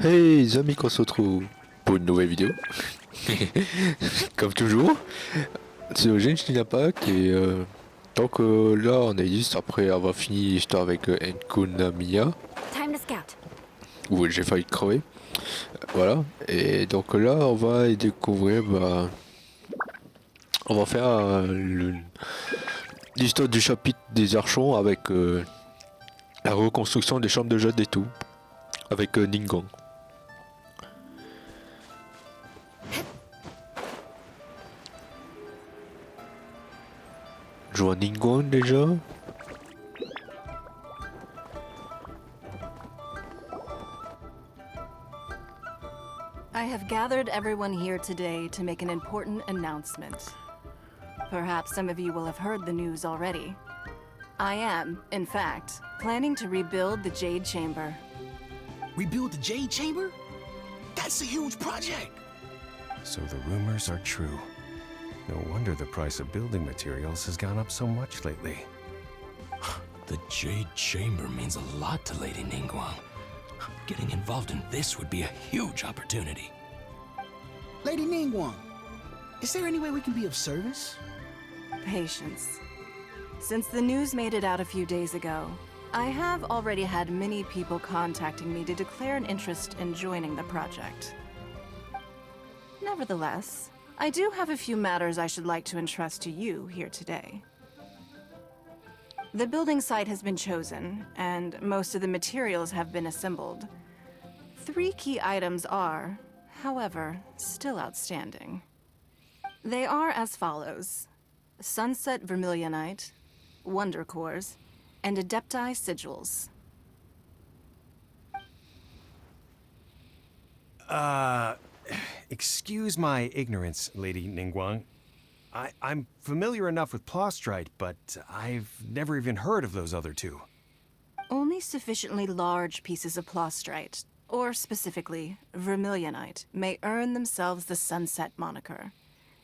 Hey les amis, qu'on se retrouve pour une nouvelle vidéo. Comme toujours, c'est Genshin Impact et donc là on est juste après avoir fini l'histoire avec Enkun Miya, Time to scout. où j'ai failli crever. Voilà, et donc là on va y découvrir, on va faire l'histoire du chapitre des archons avec la reconstruction des chambres de jade et tout, avec Ningguang. Je vois Ningguang déjà. I have gathered everyone here today to make an important announcement. Perhaps some of you will have heard the news already. I am, in fact, planning to rebuild the Jade Chamber. Rebuild the Jade Chamber? That's a huge project! So the rumors are true. No wonder the price of building materials has gone up so much lately. The Jade Chamber means a lot to Lady Ningguang. Getting involved in this would be a huge opportunity. Lady Ningguang, is there any way we can be of service? Patience. Since the news made it out a few days ago, I have already had many people contacting me to declare an interest in joining the project. Nevertheless, I do have a few matters I should like to entrust to you here today. The building site has been chosen, and most of the materials have been assembled. 3 key items are, however, still outstanding. They are as follows: Sunset Vermilionite, Wonder Cores, and Adepti Sigils. Excuse my ignorance, Lady Ningguang. I'm familiar enough with Plostrite, but I've never even heard of those other two. Only sufficiently large pieces of Plostrite, or specifically Vermilionite, may earn themselves the Sunset moniker.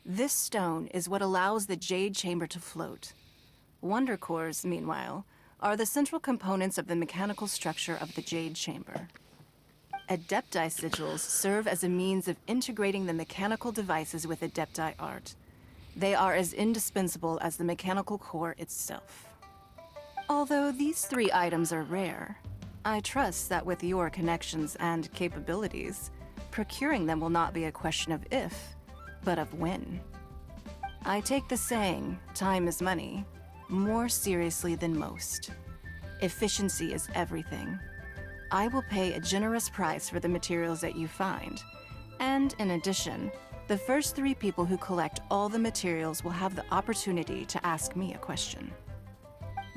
This stone is what allows the Jade Chamber to float. Wonder Cores, meanwhile, are the central components of the mechanical structure of the Jade Chamber. Adepti Sigils serve as a means of integrating the mechanical devices with Adepti art. They are as indispensable as the mechanical core itself. Although these 3 items are rare, I trust that with your connections and capabilities, procuring them will not be a question of if, but of when. I take the saying, time is money, more seriously than most. Efficiency is everything. I will pay a generous price for the materials that you find, and in addition, the first 3 people who collect all the materials will have the opportunity to ask me a question.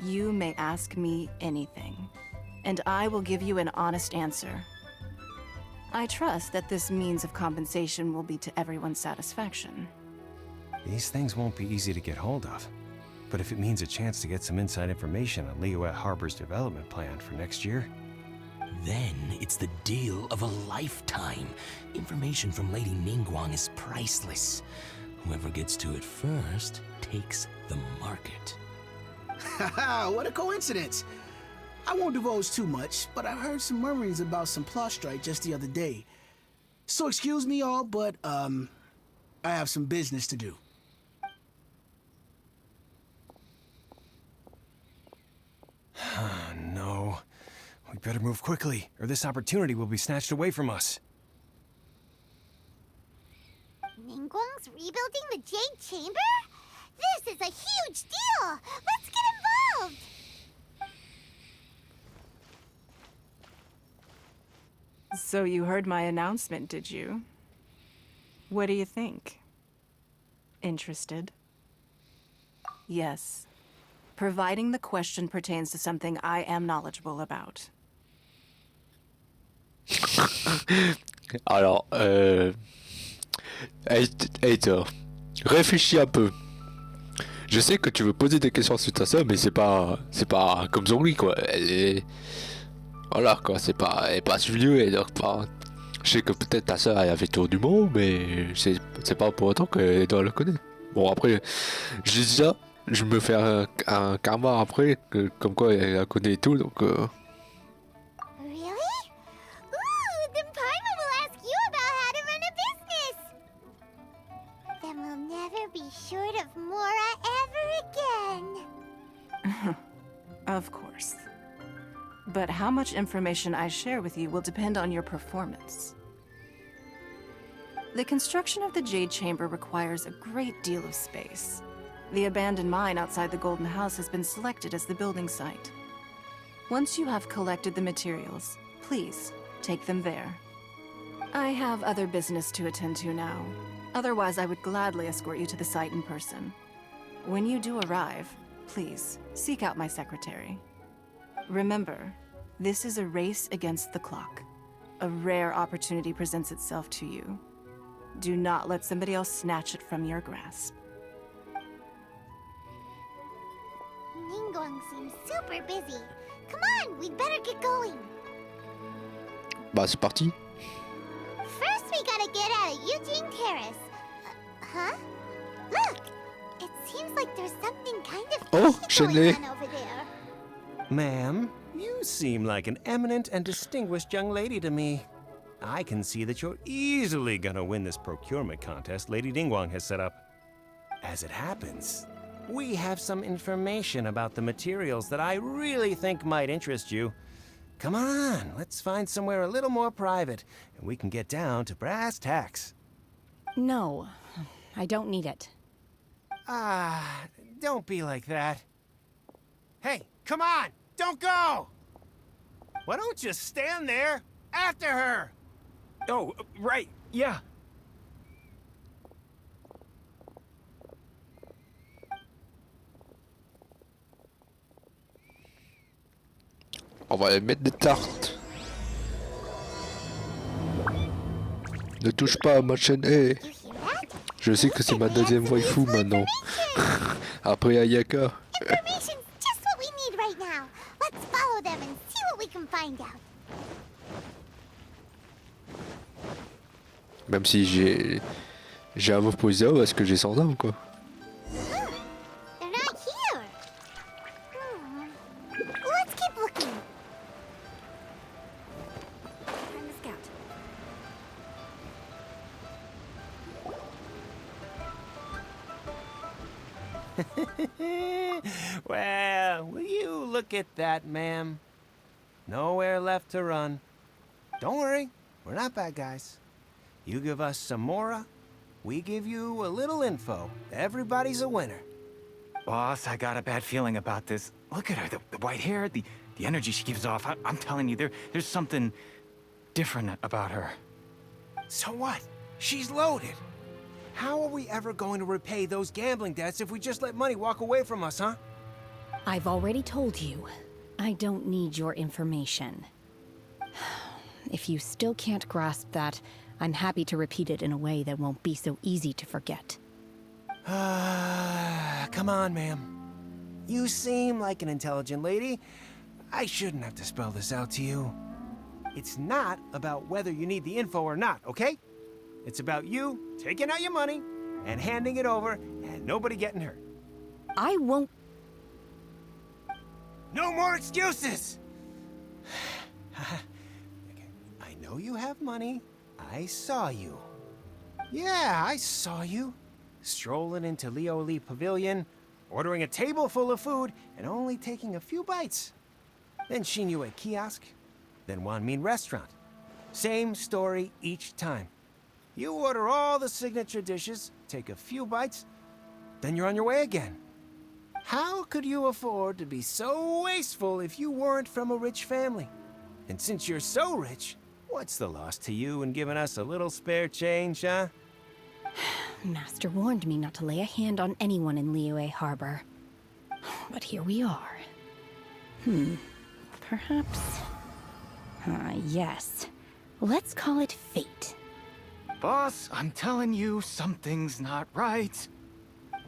You may ask me anything, and I will give you an honest answer. I trust that this means of compensation will be to everyone's satisfaction. These things won't be easy to get hold of. But if it means a chance to get some inside information on Liyuet Harbor's development plan for next year, Then it's the deal of a lifetime. Information from Lady Ningguang is priceless. Whoever gets to it first takes the market. Haha, what a coincidence! I won't divulge too much, but I heard some murmurings about some Plostrite just the other day. So excuse me all, but I have some business to do. no. We better move quickly, or this opportunity will be snatched away from us. Ningguang's rebuilding the Jade Chamber? This is a huge deal! Let's get involved! So you heard my announcement, did you? What do you think? Interested? Yes. Providing the question pertains to something I am knowledgeable about. Alors, Hater, réfléchis un peu. Je sais que tu veux poser des questions suite à ça, mais c'est pas comme Zhongli quoi. Elle est, voilà quoi, elle est pas suivie, et donc pas. Je sais que peut-être ta soeur elle a fait tour du monde, mais c'est pas pour autant qu'elle doit le connaître. Bon après, je dis ça, je me fais un karma après, comme quoi elle la connaît et tout, donc. Really? Ooh, then Paimon Of course. But how much information I share with you will depend on your performance. The construction of the Jade Chamber requires a great deal of space. The abandoned mine outside the Golden House has been selected as the building site. Once you have collected the materials, please take them there. I have other business to attend to now. Otherwise, I would gladly escort you to the site in person. When you do arrive, please seek out my secretary. Remember, this is a race against the clock. A rare opportunity presents itself to you. Do not let somebody else snatch it from your grasp. Ningguang seems super busy. Come on, we'd better get going. Bah, c'est parti. First, we gotta get out of Eugene Terrace. Huh? Look! It seems like there's something kind of fishy going on over there. Ma'am, you seem like an eminent and distinguished young lady to me. I can see that you're easily gonna win this procurement contest Lady Ningguang has set up. As it happens, we have some information about the materials that I really think might interest you. Come on, let's find somewhere a little more private, and we can get down to brass tacks. No, I don't need it. Don't be like that. Hey, come on, don't go! Why don't you stand there after her? Oh, right, yeah. On va mettre des tartes. Ne touche pas à ma chaîne. Hey. Je sais que c'est ma deuxième waifu maintenant. Après Ayaka. Information's just what we need right now. Let's follow them and see what we can find out. Même si j'ai à vous poser est-ce que j'ai 100 ans ou quoi? They're not here. Let's keep looking. Time to scout. Well, will you look at that, ma'am? Nowhere left to run. Don't worry, we're not bad guys. You give us some mora, we give you a little info. Everybody's a winner. Boss, I got a bad feeling about this. Look at her, the white hair, the energy she gives off. I'm telling you, there's something different about her. So what? She's loaded. How are we ever going to repay those gambling debts if we just let money walk away from us, huh? I've already told you, I don't need your information. If you still can't grasp that, I'm happy to repeat it in a way that won't be so easy to forget. Come on, ma'am. You seem like an intelligent lady. I shouldn't have to spell this out to you. It's not about whether you need the info or not, okay? It's about you taking out your money and handing it over and nobody getting hurt. I won't. No more excuses! I know you have money. I saw you. Yeah, I saw you. Strolling into Leo Lee Pavilion, ordering a table full of food, and only taking a few bites. Then Shinyu at kiosk, then Wanmin restaurant. Same story each time. You order all the signature dishes, take a few bites, then you're on your way again. How could you afford to be so wasteful if you weren't from a rich family? And since you're so rich, what's the loss to you in giving us a little spare change, huh? Master warned me not to lay a hand on anyone in Liyue Harbor. But here we are. Perhaps... yes. Let's call it fate. Boss, I'm telling you, something's not right.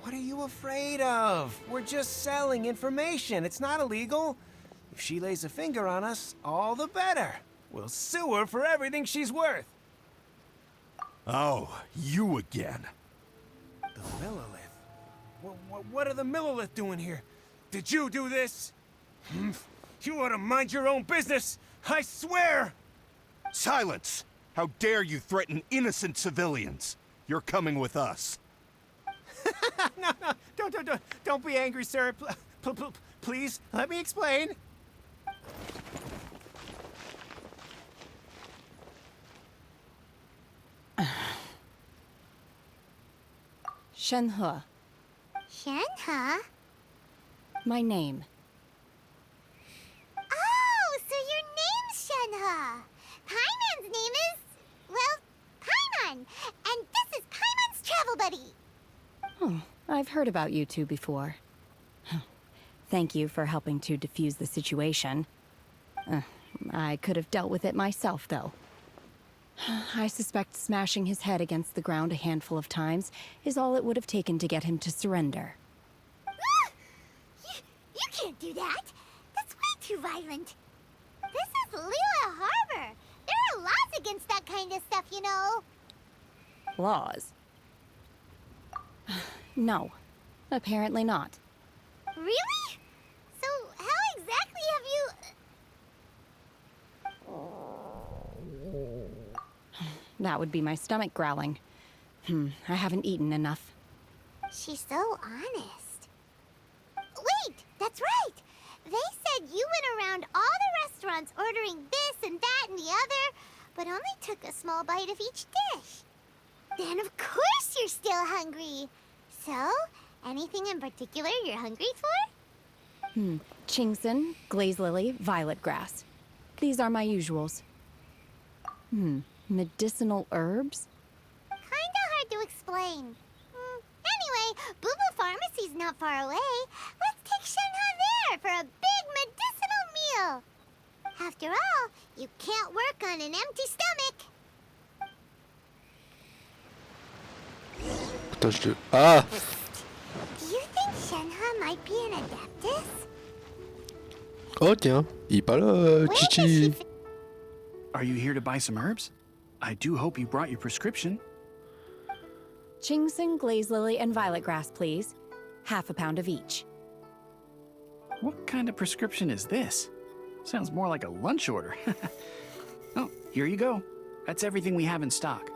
What are you afraid of? We're just selling information. It's not illegal. If she lays a finger on us, all the better. We'll sue her for everything she's worth. Oh, you again. The Millilith? What are the Millilith doing here? Did you do this? You ought to mind your own business, I swear! Silence! How dare you threaten innocent civilians? You're coming with us. No, don't be angry, sir. please, let me explain. Shenhe, Shenhe? my name. Oh, so your name's Shenhe. Paimon's name is, well, Paimon. And this is Paimon's travel buddy. Oh, I've heard about you two before. Thank you for helping to defuse the situation. I could have dealt with it myself, though. I suspect smashing his head against the ground a handful of times is all it would have taken to get him to surrender. You can't do that. That's way too violent. This is Lila Harbor. There are laws against that kind of stuff, you know. Laws? No, apparently not. Really? So how exactly have you... That would be my stomach growling. I haven't eaten enough. She's so honest. Wait, that's right. They said you went around all the restaurants ordering this and that and the other, but only took a small bite of each dish. Then of course you're still hungry. So, anything in particular you're hungry for? Chingson, glaze lily, violet grass. These are my usuals. Medicinal herbs? Kinda hard to explain. Anyway, Boo Boo Pharmacy's not far away. Let's take Shenhe there for a big medicinal meal. After all, you can't work on an empty stomach. Putain, je te... Ah! Do you think Shenhe might be an adeptus? Oh tiens, il est pas là, Where does she Chichi. fit? Are you here to buy some herbs? I do hope you brought your prescription. Chingson, glaze lily, and violet grass, please. Half a pound of each. What kind of prescription is this? Sounds more like a lunch order. Oh, here you go. That's everything we have in stock.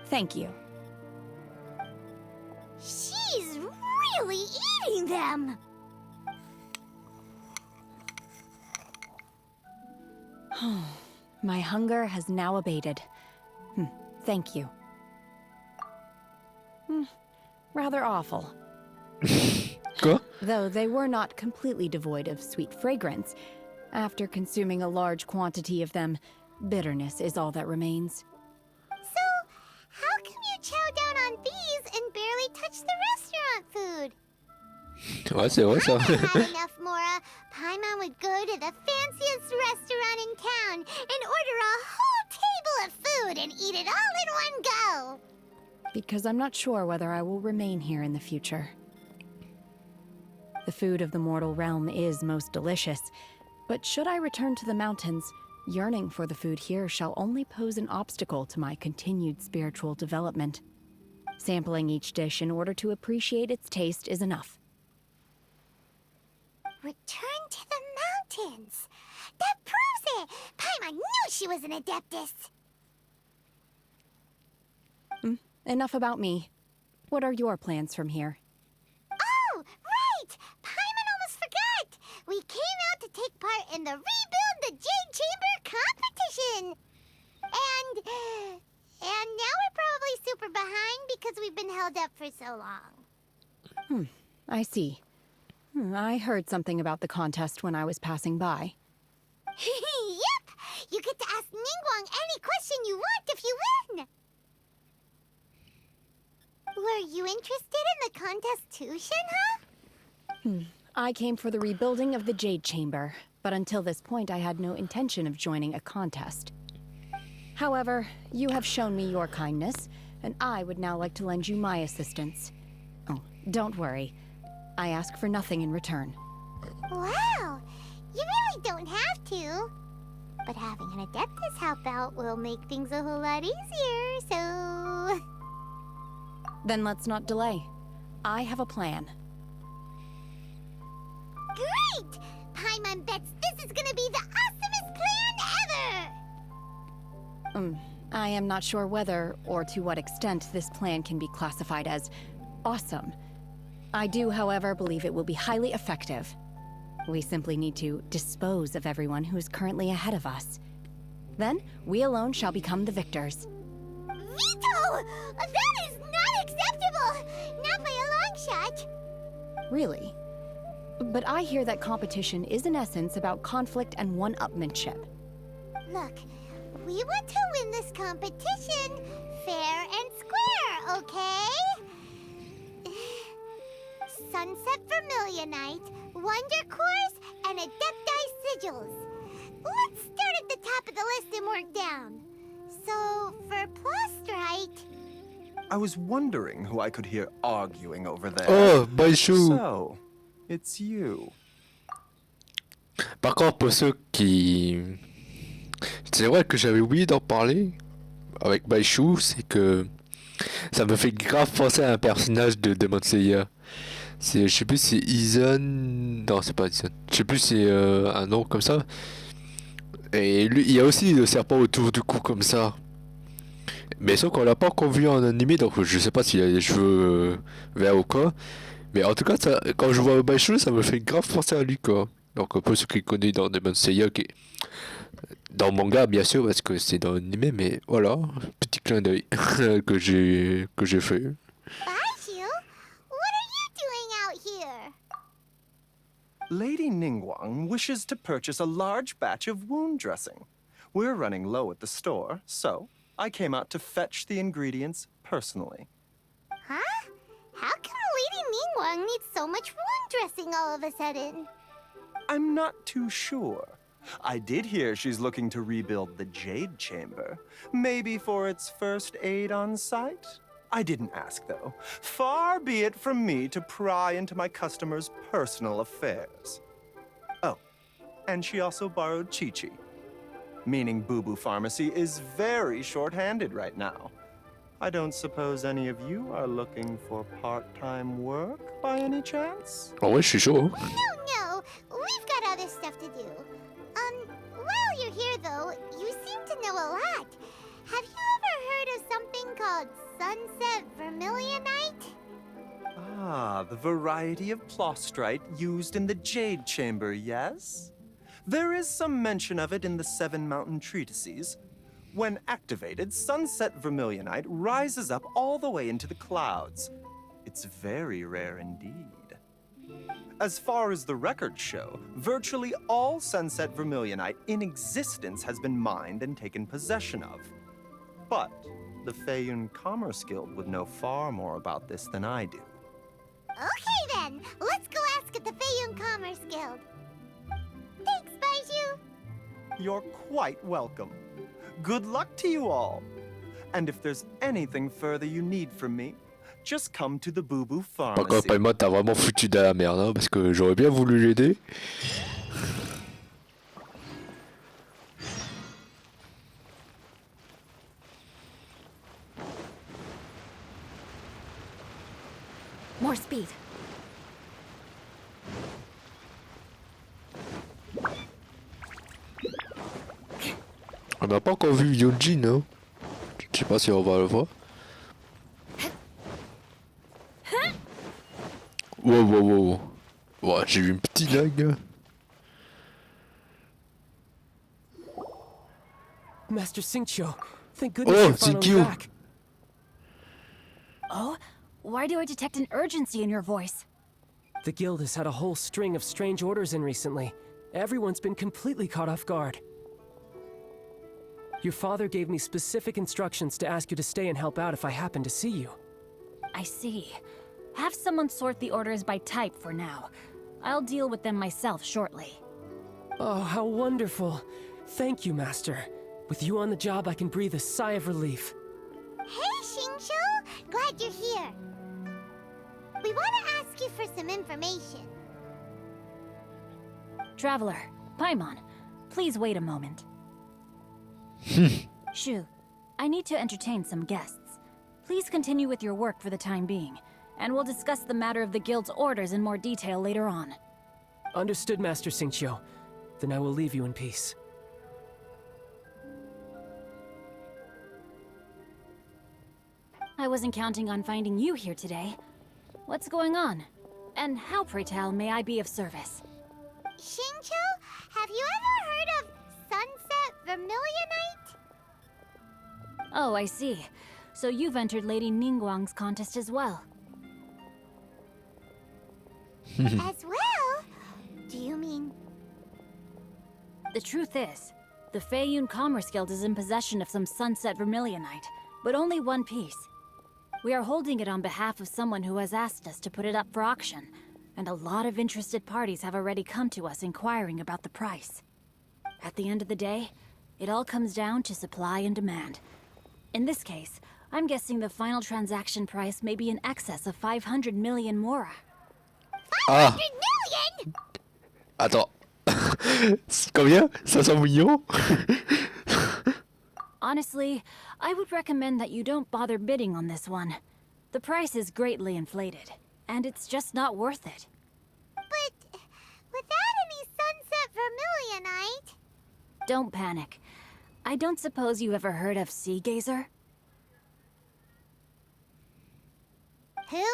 Thank you. She's really eating them. My hunger has now abated. Thank you. Rather awful. Quoi? Though they were not completely devoid of sweet fragrance. After consuming a large quantity of them, bitterness is all that remains. So, how come you chow down on these and barely touch the restaurant food? Ouais, c'est vrai ça. If I had enough, Mora, Paimon would go to the fanciest restaurant in town and order a whole table of food and eat it all in one go. Because I'm not sure whether I will remain here in the future. The food of the mortal realm is most delicious, but should I return to the mountains, yearning for the food here shall only pose an obstacle to my continued spiritual development. Sampling each dish in order to appreciate its taste is enough. Return to the mountains. That proves it. Paimon knew she was an adeptus. Enough about me. What are your plans from here? Oh, right! Paimon almost forgot! We came out to take part in the Rebuild the Jade Chamber competition! And now we're probably super behind because we've been held up for so long. I see. I heard something about the contest when I was passing by. Yep! You get to ask Ningguang any question you want if you win! Were you interested in the contest too, Shenhe? I came for the rebuilding of the Jade Chamber, but until this point I had no intention of joining a contest. However, you have shown me your kindness, and I would now like to lend you my assistance. Oh, don't worry. I ask for nothing in return. Wow! You really don't have to. But having an adeptus help out will make things a whole lot easier, so... Then let's not delay. I have a plan. Great! Paimon bets this is gonna be the awesomest plan ever! I am not sure whether or to what extent this plan can be classified as awesome. I do, however, believe it will be highly effective. We simply need to dispose of everyone who is currently ahead of us. Then, we alone shall become the victors. Veto! That is not acceptable! Not by a long shot! Really? But I hear that competition is in essence about conflict and one-upmanship. Look, we want to win this competition fair and square, okay? Sunset Vermilionite, Wonder Cores, and Adepti Sigils. Let's start at the top of the list and work down. So, for Plostrite... I was wondering who I could hear arguing over there. Oh, Baishu! So, it's you. Par contre, pour ceux qui... C'est vrai que j'avais oublié d'en parler avec Baishu, c'est que ça me fait grave penser à un personnage de Demon Slayer. Je sais plus si c'est Izon... Non, c'est pas Izon. Je sais plus si c'est un nom comme ça. Et lui, il y a aussi le serpent autour du cou comme ça. Mais sauf qu'on l'a pas encore vu en animé, donc je sais pas s'il a les cheveux verts ou quoi. Mais en tout cas, ça, quand je vois Baishu, ça me fait grave penser à lui, quoi. Donc un peu ce qu'il connaît dans Demon Slayer, qui est dans le manga, bien sûr, parce que c'est dans l'animé, mais voilà, petit clin d'œil que j'ai fait. Baishu, what are you doing out here? Lady Ningguang wishes to purchase a large batch of wound dressing. We're running low at the store, so I came out to fetch the ingredients personally. Huh? How come Lady Ningguang needs so much wound dressing all of a sudden? I'm not too sure. I did hear she's looking to rebuild the Jade Chamber, maybe for its first aid on site. I didn't ask, though. Far be it from me to pry into my customers' personal affairs. Oh, and she also borrowed Chi-Chi, meaning Boo Boo Pharmacy is very short-handed right now. I don't suppose any of you are looking for part-time work by any chance? En vrai, je suis chaud. No, we've got other stuff to do. While you're here, though, you seem to know a lot. Have you ever heard of something called Sunset Vermilionite? Ah, the variety of plostrite used in the Jade Chamber, yes? There is some mention of it in the Seven Mountain Treatises. When activated, Sunset Vermilionite rises up all the way into the clouds. It's very rare indeed. As far as the records show, virtually all Sunset Vermilionite in existence has been mined and taken possession of. But the Feiyun Commerce Guild would know far more about this than I do. Okay then, let's go ask at the Feiyun Commerce Guild. Thanks, Baishu. You're quite welcome. Good luck to you all. And if there's anything further you need from me, just come to the Boo Boo Par contre, Pharmacy. Paimon, t'as vraiment foutu de la merde, hein, parce que j'aurais bien voulu l'aider. More speed. On n'a pas encore vu Yonjin, hein. Je sais pas si on va le voir. Wow. Ouais, j'ai eu une petite lag. Master Xingqiu, thank goodness Oh, you're thank finally you. back. Oh? Why do I detect an urgency in your voice? The guild has had a whole string of strange orders in recently. Everyone's been completely caught off guard. Your father gave me specific instructions to ask you to stay and help out if I happen to see you. I see. Have someone sort the orders by type for now. I'll deal with them myself shortly. Oh, how wonderful. Thank you, Master. With you on the job, I can breathe a sigh of relief. Hey, Xingqiu! Glad you're here. We want to ask you for some information. Traveler, Paimon, please wait a moment. Shu, I need to entertain some guests. Please continue with your work for the time being, and we'll discuss the matter of the guild's orders in more detail later on. Understood, Master Xingqiu. Then I will leave you in peace. I wasn't counting on finding you here today. What's going on? And how, pray tell, may I be of service? Xingqiu, have you ever heard of Sunset Vermilionite? Oh, I see. So you've entered Lady Ningguang's contest as well. As well? Do you mean... The truth is, the Feiyun Commerce Guild is in possession of some Sunset Vermilionite, but only one piece. We are holding it on behalf of someone who has asked us to put it up for auction, and a lot of interested parties have already come to us inquiring about the price. At the end of the day, it all comes down to supply and demand. In this case, I'm guessing the final transaction price may be in excess of 500 million mora. 500 million? Attends. Combien? 500 millions? Honestly, I would recommend that you don't bother bidding on this one. The price is greatly inflated, and it's just not worth it. But without any Sunset Vermilionite... Don't panic. I don't suppose you ever heard of Sea Gazer? Who?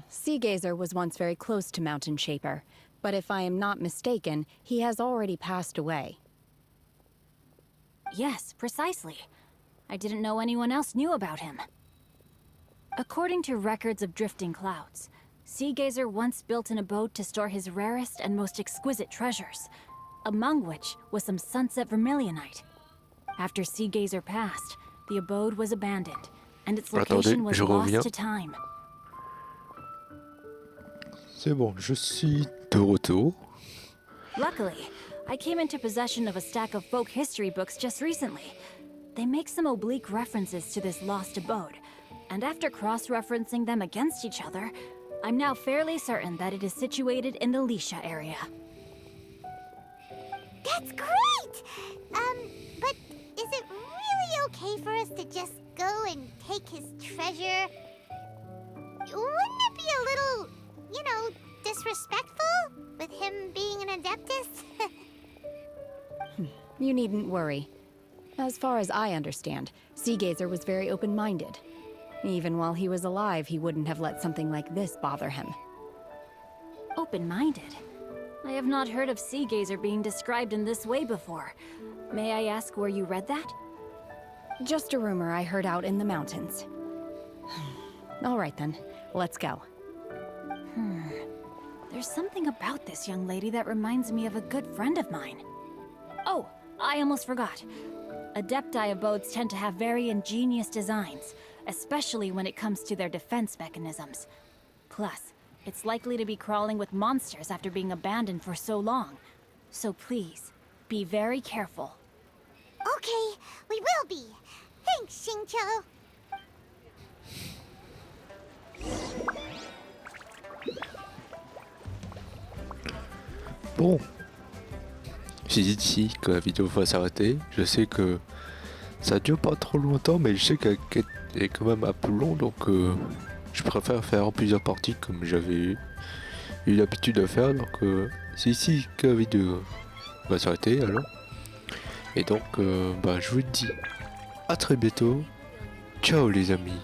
Sea Gazer was once very close to Mountain Shaper, but if I am not mistaken, he has already passed away. Yes, precisely. I didn't know anyone else knew about him. According to records of drifting clouds, Sea Gazer once built an abode to store his rarest and most exquisite treasures, among which was some Sunset Vermilionite. After Sea Gazer passed, the abode was abandoned, and its location was lost to time. C'est bon, je suis de retour. Luckily, I came into possession of a stack of folk history books just recently. They make some oblique references to this lost abode, and after cross-referencing them against each other, I'm now fairly certain that it is situated in the Lisha area. That's great! But is it really okay for us to just go and take his treasure? Wouldn't it be a little, you know, disrespectful with him being an Adeptus? You needn't worry. As far as I understand, Sea Gazer was very open-minded. Even while he was alive, he wouldn't have let something like this bother him. Open-minded? I have not heard of Sea Gazer being described in this way before. May I ask where you read that? Just a rumor I heard out in the mountains. All right then, let's go. There's something about this young lady that reminds me of a good friend of mine. Oh, I almost forgot. Adepti abodes tend to have very ingenious designs, especially when it comes to their defense mechanisms. Plus, it's likely to be crawling with monsters after being abandoned for so long. So please, be very careful. Okay, we will be. Thanks, Xingqiu. Bon. C'est ici que la vidéo va s'arrêter. Je sais que ça dure pas trop longtemps, mais je sais qu'elle est quand même un peu long, donc je préfère faire en plusieurs parties comme j'avais eu l'habitude de faire. Donc c'est ici que la vidéo va s'arrêter alors. Et donc je vous dis à très bientôt. Ciao les amis.